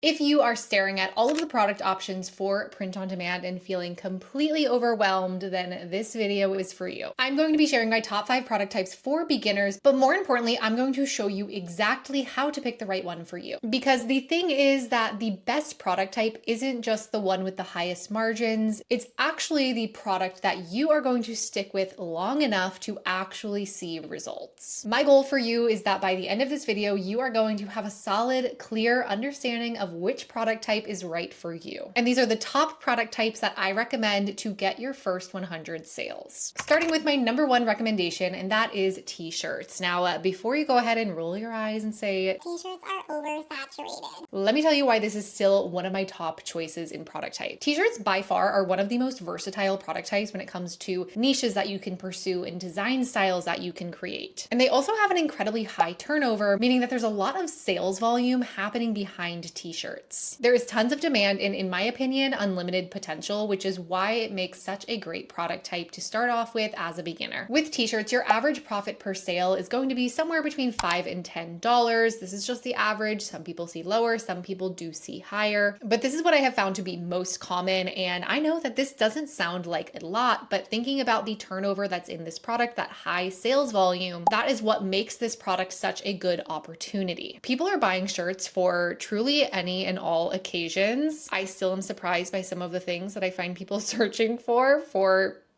If you are staring at all of the product options for print on demand and feeling completely overwhelmed, then this video is for you. I'm going to be sharing my top 5 product types for beginners, but more importantly, I'm going to show you exactly how to pick the right one for you. Because the thing is that the best product type isn't just the one with the highest margins, it's actually the product that you are going to stick with long enough to actually see results. My goal for you is that by the end of this video, you are going to have a solid, clear understanding of which product type is right for you. And these are the top product types that I recommend to get your first 100 sales. Starting with my number 1 recommendation, and that is t-shirts. Now, before you go ahead and roll your eyes and say, T-shirts are oversaturated, let me tell you why this is still one of my top choices in product type. T-shirts by far are one of the most versatile product types when it comes to niches that you can pursue and design styles that you can create. And they also have an incredibly high turnover, meaning that there's a lot of sales volume happening behind t-shirts. There is tons of demand and, in my opinion, unlimited potential, which is why it makes such a great product type to start off with as a beginner. With t-shirts, your average profit per sale is going to be somewhere between $5 and $10. This is just the average. Some people see lower, some people do see higher, but this is what I have found to be most common. And I know that this doesn't sound like a lot, but thinking about the turnover that's in this product, that high sales volume, that is what makes this product such a good opportunity. People are buying shirts for truly any and all occasions. I still am surprised by some of the things that I find people searching for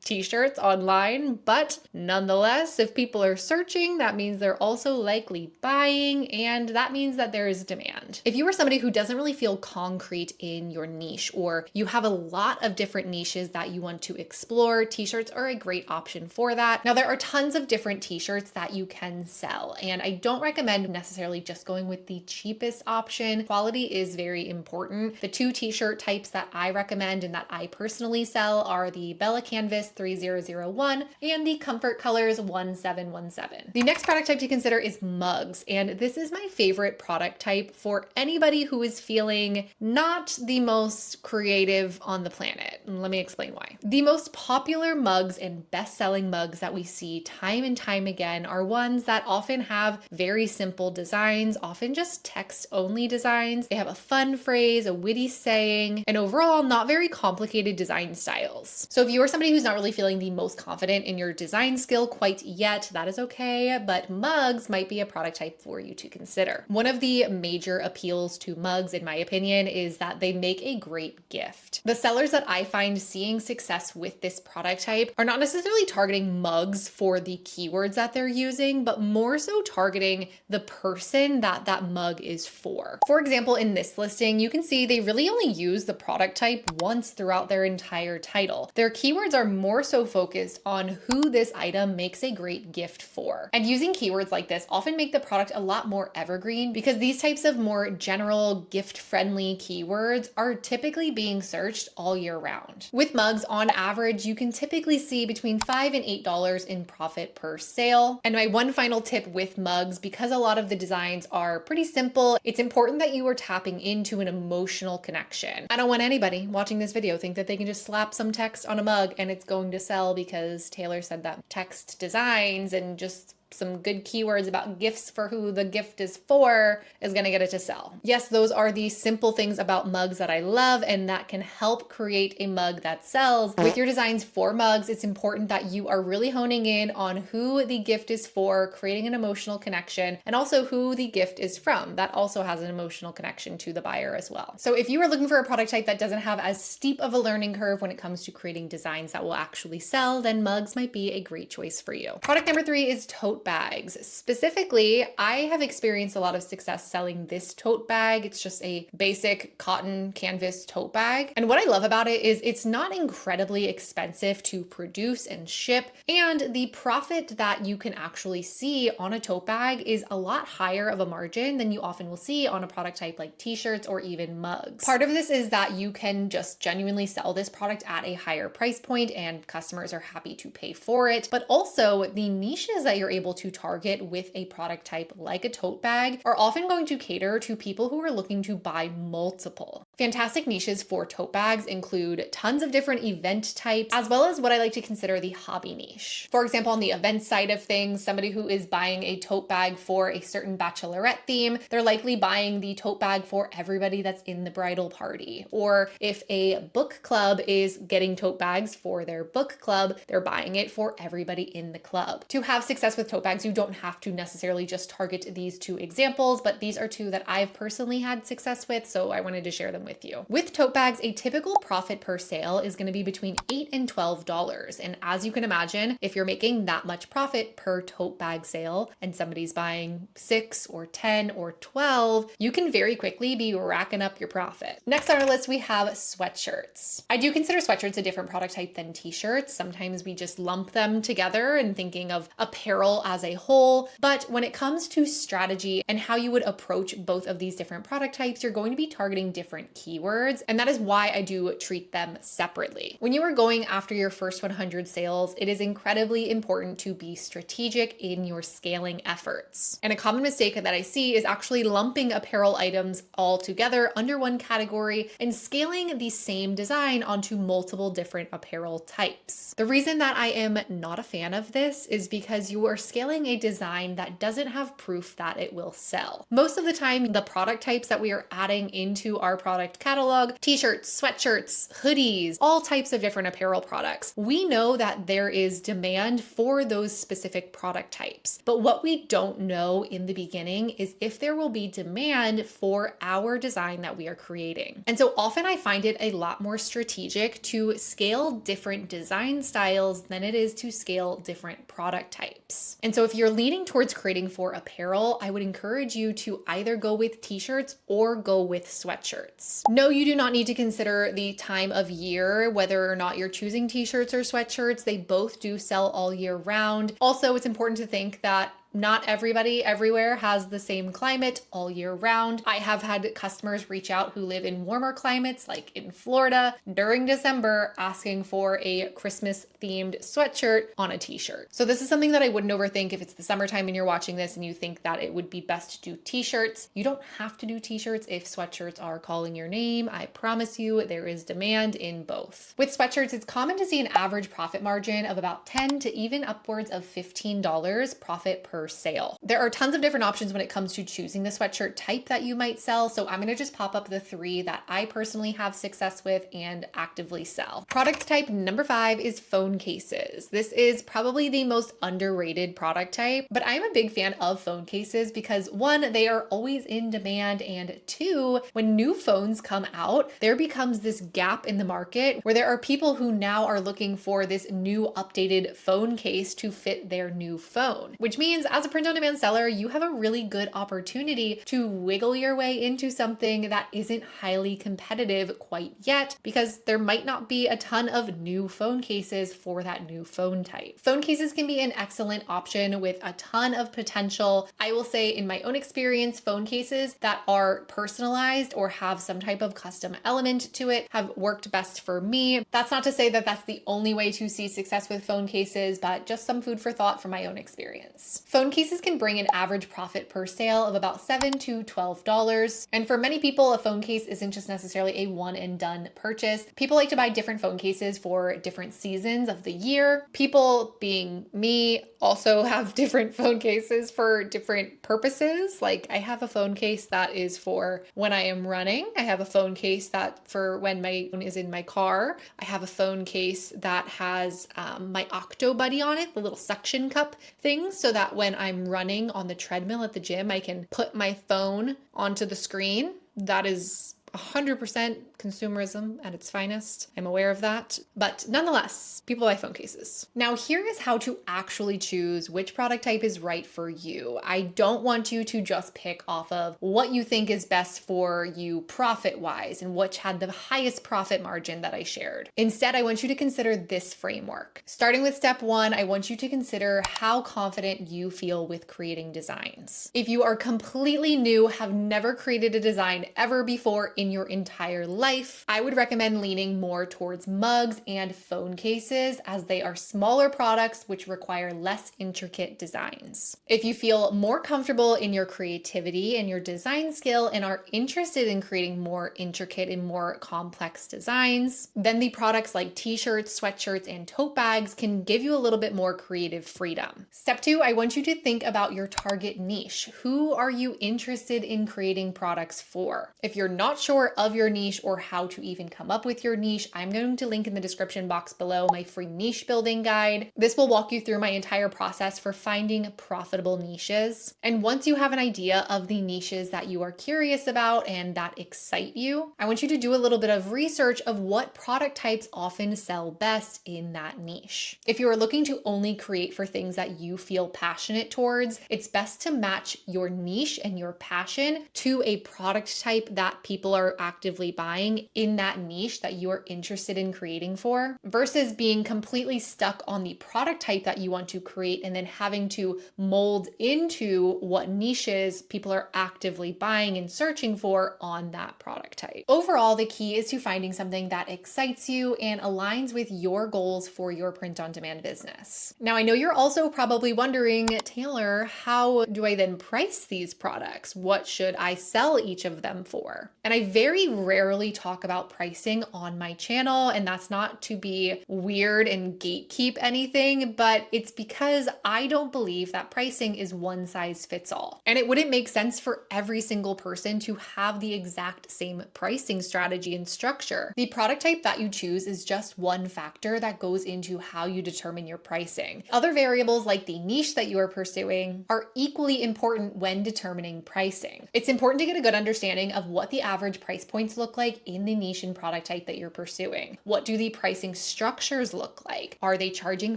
t-shirts online, but nonetheless, if people are searching, that means they're also likely buying, and that means that there is demand. If you are somebody who doesn't really feel concrete in your niche, or you have a lot of different niches that you want to explore, t-shirts are a great option for that. Now, there are tons of different t-shirts that you can sell, and I don't recommend necessarily just going with the cheapest option. Quality is very important. The 2 t-shirt types that I recommend and that I personally sell are the Bella Canvas 3001 and the Comfort Colors 1717. The next product type to consider is mugs, and this is my favorite product type for anybody who is feeling not the most creative on the planet. And let me explain why. The most popular mugs and best-selling mugs that we see time and time again are ones that often have very simple designs, often just text-only designs. They have a fun phrase, a witty saying, and overall not very complicated design styles. So if you are somebody who's not really feeling the most confident in your design skill quite yet, that is okay, but mugs might be a product type for you to consider. One of the major appeals to mugs, in my opinion, is that they make a great gift. The sellers that I find seeing success with this product type are not necessarily targeting mugs for the keywords that they're using, but more so targeting the person that that mug is for. For example, in this listing, you can see they really only use the product type once throughout their entire title. Their keywords are more so focused on who this item makes a great gift for. And using keywords like this often make the product a lot more evergreen because these types of more general gift-friendly keywords are typically being searched all year round. With mugs, on average, you can typically see between $5 and $8 in profit per sale. And my one final tip with mugs, because a lot of the designs are pretty simple, it's important that you are tapping into an emotional connection. I don't want anybody watching this video think that they can just slap some text on a mug and it's going to sell because Taylor said that text designs and just some good keywords about gifts for who the gift is for is going to get it to sell. Yes, those are the simple things about mugs that I love and that can help create a mug that sells. With your designs for mugs, it's important that you are really honing in on who the gift is for, creating an emotional connection, and also who the gift is from. That also has an emotional connection to the buyer as well. So if you are looking for a product type that doesn't have as steep of a learning curve when it comes to creating designs that will actually sell, then mugs might be a great choice for you. Product number 3 is tote bags. Specifically, I have experienced a lot of success selling this tote bag. It's just a basic cotton canvas tote bag. And what I love about it is it's not incredibly expensive to produce and ship. And the profit that you can actually see on a tote bag is a lot higher of a margin than you often will see on a product type like t-shirts or even mugs. Part of this is that you can just genuinely sell this product at a higher price point and customers are happy to pay for it. But also the niches that you're able to target with a product type like a tote bag are often going to cater to people who are looking to buy multiple. Fantastic niches for tote bags include tons of different event types, as well as what I like to consider the hobby niche. For example, on the event side of things, somebody who is buying a tote bag for a certain bachelorette theme, they're likely buying the tote bag for everybody that's in the bridal party. Or if a book club is getting tote bags for their book club, they're buying it for everybody in the club. To have success with tote bags, you don't have to necessarily just target these two examples, but these are two that I've personally had success with, so I wanted to share them with you. With tote bags, a typical profit per sale is going to be between $8 and $12. And as you can imagine, if you're making that much profit per tote bag sale and somebody's buying 6 or 10 or 12, you can very quickly be racking up your profit. Next on our list, we have sweatshirts. I do consider sweatshirts a different product type than t-shirts. Sometimes we just lump them together and thinking of apparel as a whole. But when it comes to strategy and how you would approach both of these different product types, you're going to be targeting different keywords. And that is why I do treat them separately. When you are going after your first 100 sales, it is incredibly important to be strategic in your scaling efforts. And a common mistake that I see is actually lumping apparel items all together under one category and scaling the same design onto multiple different apparel types. The reason that I am not a fan of this is because you are scaling a design that doesn't have proof that it will sell. Most of the time, the product types that we are adding into our product catalog, t-shirts, sweatshirts, hoodies, all types of different apparel products, we know that there is demand for those specific product types. But what we don't know in the beginning is if there will be demand for our design that we are creating. And so often I find it a lot more strategic to scale different design styles than it is to scale different product types. And so if you're leaning towards creating for apparel, I would encourage you to either go with t-shirts or go with sweatshirts. No, you do not need to consider the time of year, whether or not you're choosing t-shirts or sweatshirts. They both do sell all year round. Also, it's important to think that not everybody everywhere has the same climate all year round. I have had customers reach out who live in warmer climates, like in Florida, during December, asking for a Christmas themed sweatshirt on a t-shirt. So this is something that I wouldn't overthink. If it's the summertime and you're watching this and you think that it would be best to do t-shirts, you don't have to do t-shirts if sweatshirts are calling your name. I promise you there is demand in both. With sweatshirts, it's common to see an average profit margin of about $10 to even upwards of $15 profit per sale. There are tons of different options when it comes to choosing the sweatshirt type that you might sell. So I'm going to just pop up the 3 that I personally have success with and actively sell. Product type number 5 is phone cases. This is probably the most underrated product type, but I'm a big fan of phone cases because 1, they are always in demand, and 2, when new phones come out, there becomes this gap in the market where there are people who now are looking for this new updated phone case to fit their new phone, which means as a print-on-demand seller, you have a really good opportunity to wiggle your way into something that isn't highly competitive quite yet, because there might not be a ton of new phone cases for that new phone type. Phone cases can be an excellent option with a ton of potential. I will say in my own experience, phone cases that are personalized or have some type of custom element to it have worked best for me. That's not to say that that's the only way to see success with phone cases, but just some food for thought from my own experience. Phone cases can bring an average profit per sale of about $7 to $12. And for many people, a phone case isn't just necessarily a one and done purchase. People like to buy different phone cases for different seasons of the year. People, being me, also have different phone cases for different purposes. Like I have a phone case that is for when I am running. I have a phone case that for when my phone is in my car. I have a phone case that has my Octo Buddy on it, the little suction cup thing, so that when I'm running on the treadmill at the gym, I can put my phone onto the screen. That is 100% consumerism at its finest. I'm aware of that. But nonetheless, people buy phone cases. Now, here is how to actually choose which product type is right for you. I don't want you to just pick off of what you think is best for you profit-wise and which had the highest profit margin that I shared. Instead, I want you to consider this framework. Starting with step 1, I want you to consider how confident you feel with creating designs. If you are completely new, have never created a design ever before in your entire life, I would recommend leaning more towards mugs and phone cases, as they are smaller products which require less intricate designs. If you feel more comfortable in your creativity and your design skill and are interested in creating more intricate and more complex designs, then the products like t-shirts, sweatshirts, and tote bags can give you a little bit more creative freedom. Step 2, I want you to think about your target niche. Who are you interested in creating products for? If you're not sure of your niche or how to even come up with your niche, I'm going to link in the description box below my free niche building guide. This will walk you through my entire process for finding profitable niches. And once you have an idea of the niches that you are curious about and that excite you, I want you to do a little bit of research of what product types often sell best in that niche. If you are looking to only create for things that you feel passionate towards, it's best to match your niche and your passion to a product type that people are actively buying in that niche that you are interested in creating for, versus being completely stuck on the product type that you want to create and then having to mold into what niches people are actively buying and searching for on that product type. Overall, the key is to finding something that excites you and aligns with your goals for your print-on-demand business. Now, I know you're also probably wondering, Taylor, how do I then price these products? What should I sell each of them for? And I very rarely talk about pricing on my channel, and that's not to be weird and gatekeep anything, but it's because I don't believe that pricing is one size fits all. And it wouldn't make sense for every single person to have the exact same pricing strategy and structure. The product type that you choose is just one factor that goes into how you determine your pricing. Other variables like the niche that you are pursuing are equally important when determining pricing. It's important to get a good understanding of what the average price points look like in the niche and product type that you're pursuing. What do the pricing structures look like? Are they charging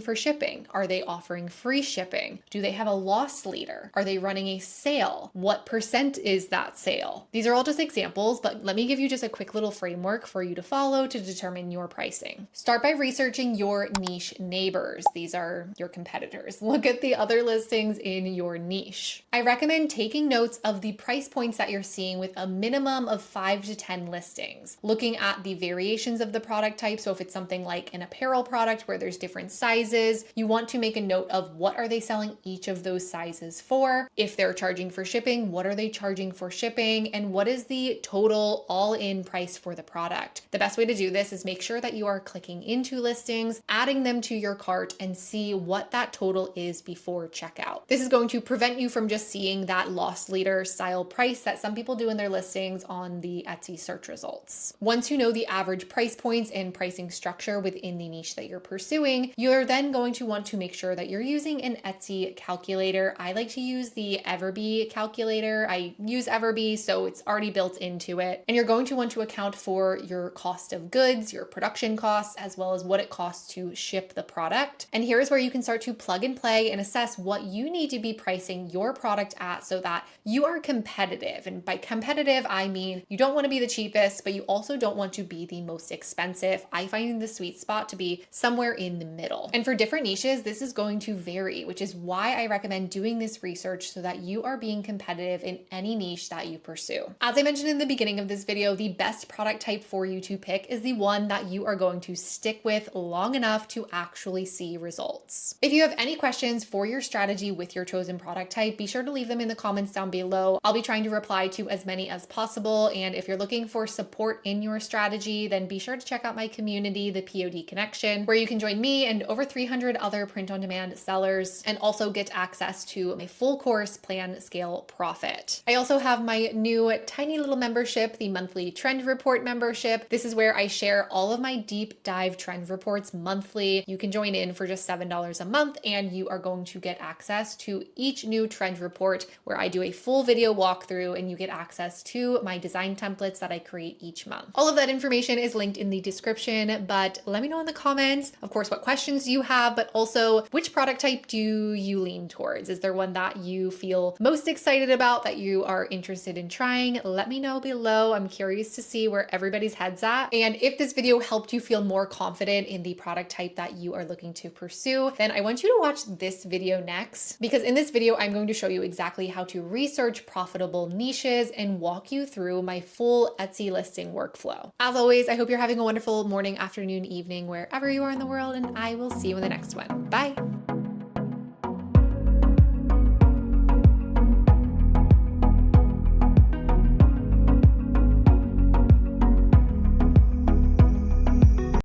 for shipping? Are they offering free shipping? Do they have a loss leader? Are they running a sale? What percent is that sale? These are all just examples, but let me give you just a quick little framework for you to follow to determine your pricing. Start by researching your niche neighbors. These are your competitors. Look at the other listings in your niche. I recommend taking notes of the price points that you're seeing with a minimum of 5 to 10 listings. Looking at the variations of the product type. So if it's something like an apparel product where there's different sizes, you want to make a note of what are they selling each of those sizes for. If they're charging for shipping, what are they charging for shipping? And what is the total all-in price for the product? The best way to do this is make sure that you are clicking into listings, adding them to your cart, and see what that total is before checkout. This is going to prevent you from just seeing that loss leader style price that some people do in their listings on the Etsy search results. Once you know the average price points and pricing structure within the niche that you're pursuing, you're then going to want to make sure that you're using an Etsy calculator. I like to use the everbee calculator. I use everbee, so it's already built into it. And you're going to want to account for your cost of goods, your production costs, as well as what it costs to ship the product. And here's where you can start to plug and play and assess what you need to be pricing your product at so that you are competitive. And by competitive, I mean you don't want to be the cheapest, but you also don't want to be the most expensive. I find the sweet spot to be somewhere in the middle. And for different niches, this is going to vary, which is why I recommend doing this research so that you are being competitive in any niche that you pursue. As I mentioned in the beginning of this video, the best product type for you to pick is the one that you are going to stick with long enough to actually see results. If you have any questions for your strategy with your chosen product type, be sure to leave them in the comments down below. I'll be trying to reply to as many as possible. And if you're looking for support in your strategy, then be sure to check out my community, the POD Connection, where you can join me and over 300 other print-on-demand sellers and also get access to my full course Plan, Scale, Profit. I also have my new tiny little membership, the monthly trend report membership. This is where I share all of my deep dive trend reports monthly. You can join in for just $7 a month and you are going to get access to each new trend report where I do a full video walkthrough and you get access to my design templates that I create each month. All of that information is linked in the description, but let me know in the comments, of course, what questions you have, but also which product type do you lean towards? Is there one that you feel most excited about that you are interested in trying? Let me know below. I'm curious to see where everybody's head's at. And if this video helped you feel more confident in the product type that you are looking to pursue, then I want you to watch this video next, because in this video, I'm going to show you exactly how to research profitable niches and walk you through my full Etsy listing workflow. As always, I hope you're having a wonderful morning, afternoon, evening, wherever you are in the world, and I will see you in the next one. Bye.